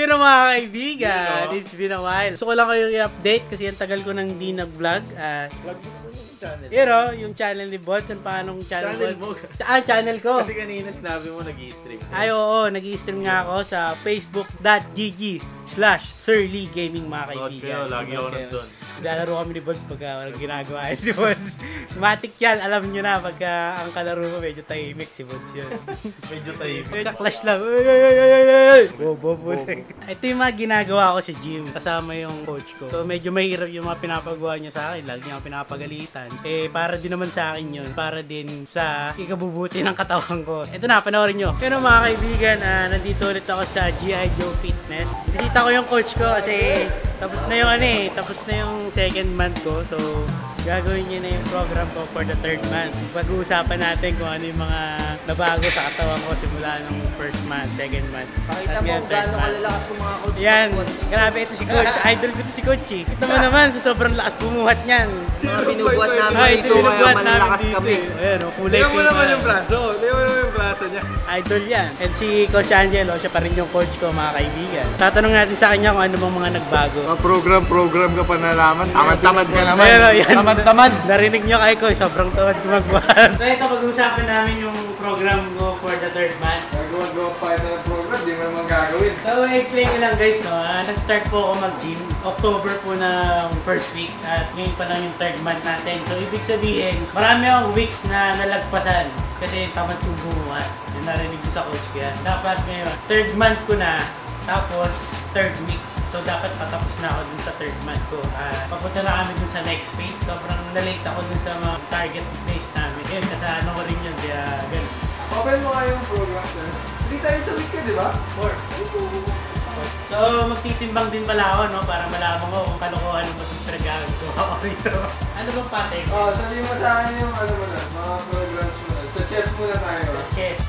you know mga kaibigan, it's been a while. Gusto ko lang kayo i-update kasi ang tagal ko nang di nag-vlog. Vlog mo naman yung channel. You know, yung channel ni Bots, ang paanong channel mo? Channel ko. Kasi kanina sinabi mo nag-i-stream. Ay, oo, nag-i-stream nga ako sa facebook.gg/Sirlee Gaming mga kaibigan. Okay, lagi ako nandun. Lalaro kami ni Bods pagka walang ginagawa yun si Bods. Matik yan, alam nyo na pagka ang kalaro mo medyo tahimik si Bods yun. Medyo tahimik. Clash lang. Bobo. Ito yung mga ginagawa ko sa gym kasama yung coach ko. So medyo mahirap yung mga pinapagawa niya sa akin. Lagi niya ako pinapagalitan. Eh para din naman sa akin yun. Para din sa ikabubuti ng katawan ko. Ito na, panoorin nyo. Pero mga kaibigan, nandito ulit ako sa G.I. Joe Fitness. Bisita ko yung coach ko kasi tapos na yung tapos na yung second month ko. So gagawin niya na yung program ko for the third month. Pag-uusapan natin kung ano yung mga nabago sa katawan ko simula nung first month, second month. Pakita mo kung gaano kalalakas yung mga coach. Yan, grabe ito si coach. Idol ko ito si coach eh. Ito mo naman, sa sobrang lakas bumuhat niyan. Mga binubuhat namin dito, kaya malalakas kami. Ayan o, kulay Tingnan mo naman yung braso. Tingnan mo naman yung braso niya. Idol yan. And si Coach Angelo, siya pa rin yung coach ko mga kaibigan. Tatanong natin sa kanya kung ano bang mga nagbago. Mga program ka pa nalaman. Tamad ka naman. Pero yan, Tamad. narinig nyo kay Coach, sobrang tawad ko magbuhat. So ito, pag-uusapan namin yung program ko for the third month. Gagawa pa ito ng program, di mo naman gagawin. So, explain ko lang guys, no? Nag-start po ako mag-gym. October po na first week at ngayon pa lang yung third month natin. So, ibig sabihin, marami akong weeks na nalagpasan kasi tamad kong bumuhat. Yung narinig ko sa coach ko yan. Dapat ngayon, third month ko na, tapos third week. So, dapat patapos na ako dun sa third month ko. Papunta na kami dun sa next phase. Sobrang na-late ako dun sa mga target date namin. Yun, kasi ano ko rin yun, kaya ganun. Open mo nga yung program, sir. 3 times a week ka, di ba? 4. So, magtitimbang din pala ako, no? Para malaman ko kung kalokohan mo itong pinag-agawa ko rito. Ano bang pattern? Sabihin mo sa akin yung ano mo na, mga programs mo na. Sa chess muna tayo. Chess.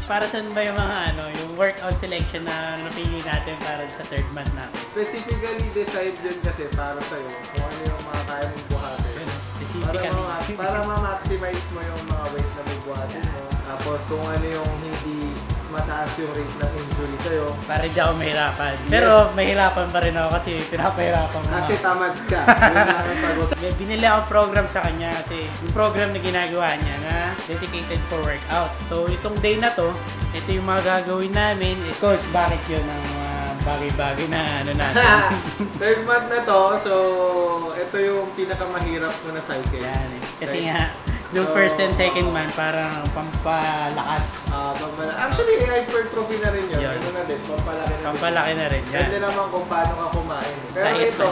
Para saan ba yung mga yung workout selection na napili natin para sa third month natin? Specifically decide din kasi para sa'yo kung ano yung mga kaya mong buhatin. Specifically. Para ma-maximize mo yung mga weight na bubuhatin mo. Tapos kung ano yung hindi mataas yung rate ng injury sa'yo. Para hindi ako mahirapan. Pero mahirapan pa rin ako kasi pinapahirapan mo. Kasi tamad ka. Yun lang ang sagot. Binili ako program sa kanya kasi yung program na ginagawa niya na dedicated for workout. So itong day na to, ito yung mga gagawin namin. Coach, bakit yun ang bagay-bagay na natin? Third month na to, so ito yung pinakamahirap mo na cycle. Yan eh. Kasi nga, yung first and second month, parang pampalakas. Actually, hypertrophy na rin yun. Yun. Ano na din, Pampalaki na rin. Yan. Pwede naman kung paano ka kumain. Pero Diet ito,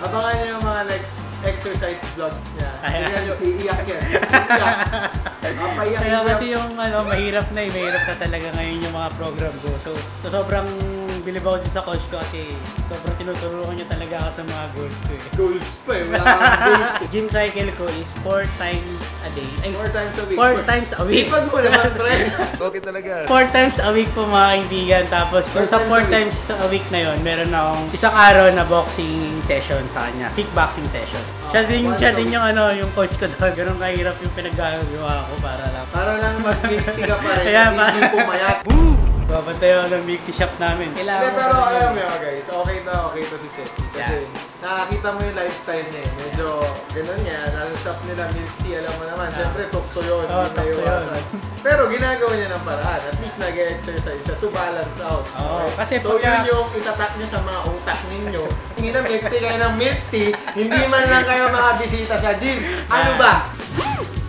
abangan niyo yung mga next exercise vlogs niya. Tingnan nyo, iiyak yan. Iiyak. Kaya kasi yung mahirap na mahirap na talaga ngayon yung mga program ko. So sobrang bilib ako din sa coach ko kasi sobrang tinuturuan niya talaga ako sa mga goals ko eh. Goals pa eh, wala kang goals. Gym cycle ko is 4 times a day. Ay, 4 times a week. 4 times a week. Ipag mo naman, pre. Okay talaga. 4 times a week po mga kaibigan. Tapos sa 4 times a week na yon, meron akong isang araw na boxing session sa kanya. Kickboxing session. Siya din yung yung coach ko doon. Ganun kahirap yung pinaggagawa ko para lang mag-50 ka pa rin. Kaya hindi pumayat. Babantay ako ng milky shop namin. Hindi, pero alam mo yun guys, okay to si Seth. Kasi nakakita mo yung lifestyle niya eh. Medyo ganun niya, nasa shop nila milk tea, alam mo naman. Siyempre, tukso yun, hindi na iwasan. Pero ginagawa niya ng paraan. At least nag-exercise siya to balance out. Kasi so yun yung itatak niyo sa mga utak ninyo. Hindi na milk tea kayo ng milk tea, hindi man lang kayo makabisita sa gym. Ano ba?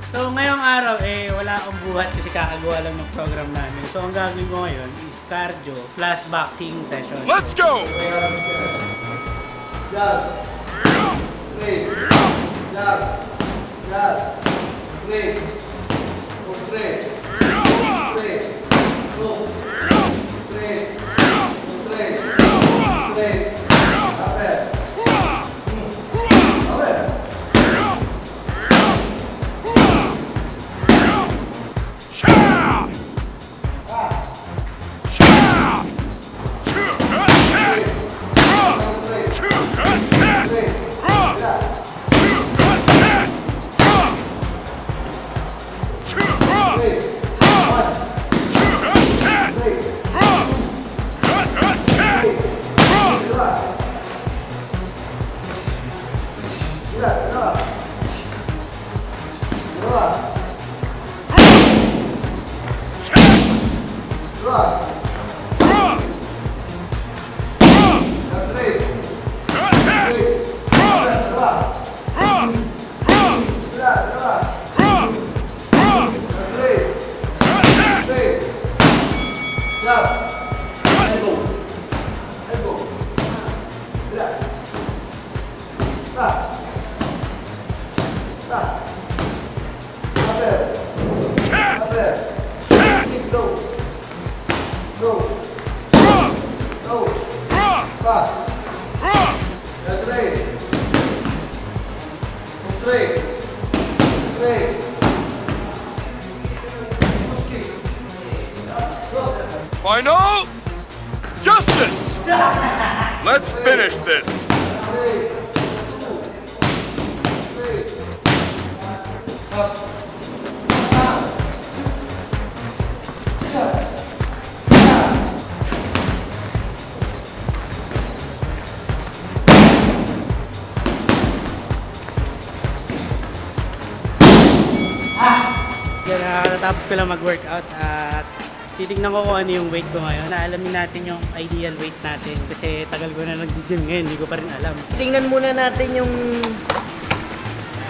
So ngayong araw wala akong buhat kasi kakagawa lang ng program namin. So ang gagawin ko ngayon is cardio plus boxing session. Let's go! Jab. Straight. Jab. Jab. Straight. Straight. Straight. Go. Straight. Straight. Straight. Upper. Final justice! Let's finish this! Yan, nakatapos ko lang mag-workout at titignan ko kung ano yung weight ko ngayon. Naalamin natin yung ideal weight natin kasi tagal ko na nag-gym ngayon, hindi ko pa rin alam. Tingnan muna natin yung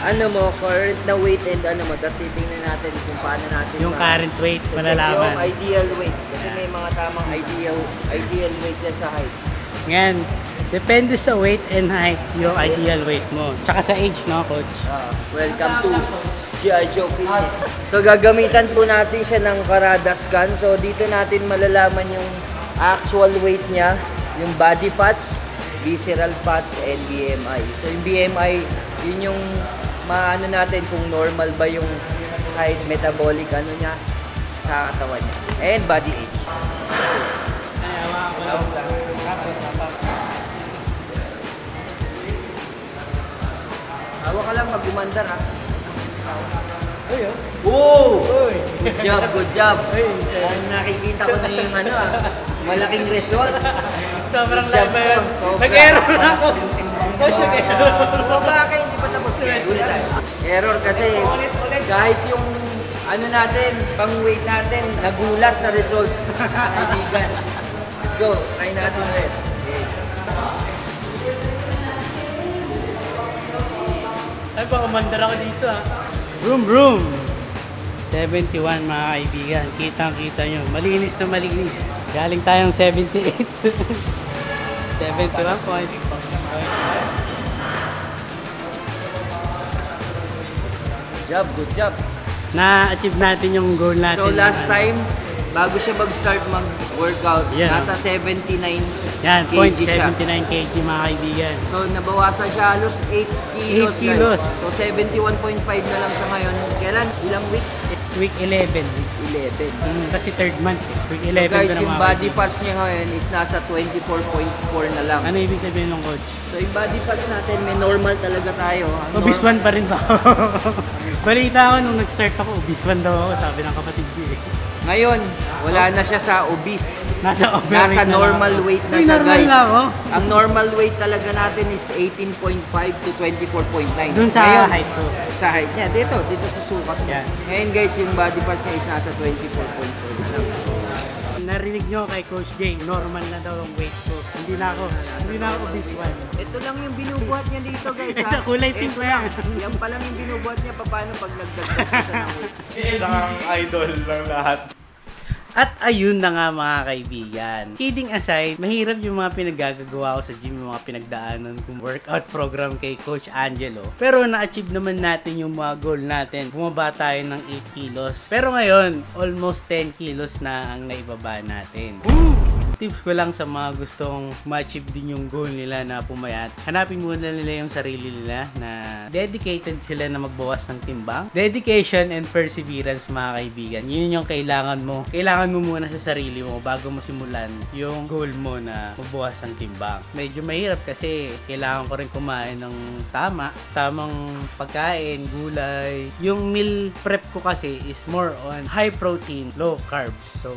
ano mo, current na weight and ano mo, tapos titingnan natin kung paano natin Yung current weight, malalaman. Yung ideal weight, kasi may mga tamang ideal weight yan sa height. Ngayon, depende sa weight and height yung ideal weight mo. Tsaka sa age, no, coach? Welcome to G.I. Joe Fitness. So gagamitan po natin siya ng Karada scan. So dito natin malalaman yung actual weight niya, yung body fats, visceral fats, and BMI. So yung BMI, yun yung maano natin kung normal ba yung height, metabolic ano niya sa katawan niya. And body age. Hawa ka lang pag gumandar ha. Wow! Good job, good job. Nakikita ko na yung ano malaking result. Sobrang live ba yun? Nag-error na ako. Coach, nag-error. Bakit hindi pa tapos? Error kasi kahit yung ano natin, pang weight natin, nagulat sa result. Kaibigan. Let's go, try natin ulit. Ay ba, umandar ako dito ah. Vroom vroom! 71 mga kaibigan. Kitang-kita nyo. Malinis na malinis. Galing tayong 78. 71 point. Good job. Na-achieve natin yung goal natin. So last time, bago siya mag-start mag-workout, Yeah. nasa 79 Yan, kg siya. 79 kg mga kaibigan. So nabawasan siya halos 8 kilos, 8 kilos. guys. So 71.5 na lang siya ngayon. Kailan? Ilang weeks? Week 11. 11. Kasi third month eh. Week So 11 guys, ko na yung mga body kaibigan. parts niya ngayon is nasa 24.4 na lang. Ano ibig sabihin ng coach? So yung body parts natin, may normal talaga tayo. Ang Obese 1 pa rin ba ako? Balita ako nung nag-start ako, obese 1 daw ako, sabi ng kapatid ko eh. Ngayon, wala na siya sa obese. Nasa overweight Nasa na normal lang ako. weight na Uy, siya, normal guys. na ako. Ang normal weight talaga natin is 18.5 to 24.9. Dun sa Ngayon, height ko. Sa height niya. Dito sa sukat niya. Yan. Ngayon guys, yung body parts niya is nasa 24.4 na lang. Narinig nyo kay Coach Jay, normal na daw ang weight ko. Hindi na ako obese 1. Ito lang yung binubuhat niya dito guys. Ito, kulay pink Ito na yan. Yan pa lang yung binubuhat niya. Paano pag nagdagdag siya ng weight? Isang idol lang lahat. At ayun na nga mga kaibigan. Kidding aside, mahirap yung mga pinaggagawa ko sa gym, yung mga pinagdaanan kong workout program kay Coach Angelo. Pero na-achieve naman natin yung mga goal natin. Bumaba tayo ng 8 kilos. Pero ngayon, almost 10 kilos na ang naibaba natin. Tips ko lang sa mga gustong ma-achieve din yung goal nila na pumayat. Hanapin muna nila yung sarili nila na dedicated sila na magbawas ng timbang. Dedication and perseverance mga kaibigan. Yun yung kailangan mo. Kailangan mo muna sa sarili mo bago mo simulan yung goal mo na magbawas ng timbang. Medyo mahirap kasi kailangan ko rin kumain ng tamang pagkain, gulay. Yung meal prep ko kasi is more on high protein, low carbs. So,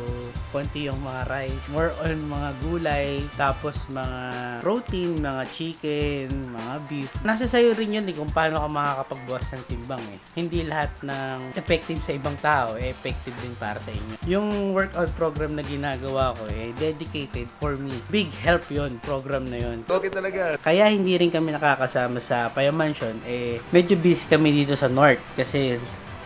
konti yung mga rice. More on mga gulay, tapos mga protein, mga chicken, mga beef. Nasa sayo rin yun kung paano ka makakapagbuwas ng timbang Hindi lahat ng effective sa ibang tao, effective din para sa inyo. Yung workout program na ginagawa ko, dedicated for me. Big help yon program na yon. Okay talaga. Kaya hindi rin kami nakakasama sa Paya Mansion, medyo busy kami dito sa North kasi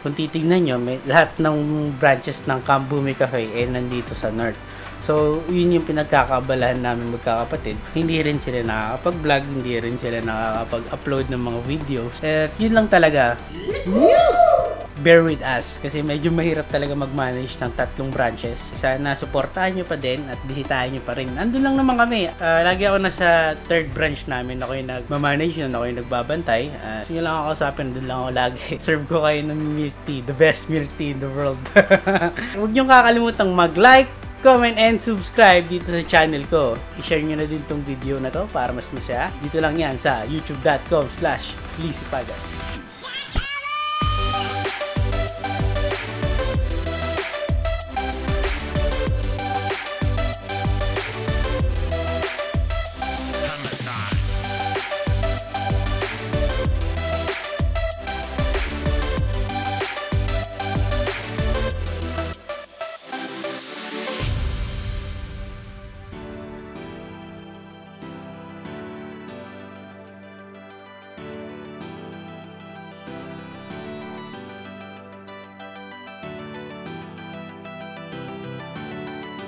kung titignan nyo, lahat ng branches ng Kambumi Cafe nandito sa North. So, yun yung pinagkakabalahan namin magkakapatid. Hindi rin sila nakakapag-vlog, hindi rin sila nakakapag-upload ng mga videos. At yun lang talaga. Bear with us kasi medyo mahirap talaga mag-manage ng 3 branches. Sana suportahan nyo pa din at bisitahin nyo pa rin. Andun lang naman kami. Lagi ako nasa 3rd branch namin. Ako yung nag-manage nun, ako yung nagbabantay. So yun lang ako kausapin, dun lang ako lagi. Serve ko kayo ng milk tea, the best milk tea in the world. Huwag nyo kakalimutang mag-like, comment, and subscribe dito sa channel ko. I-share nyo na din tong video na to para mas masaya. Dito lang yan sa youtube.com/LizzyPagan.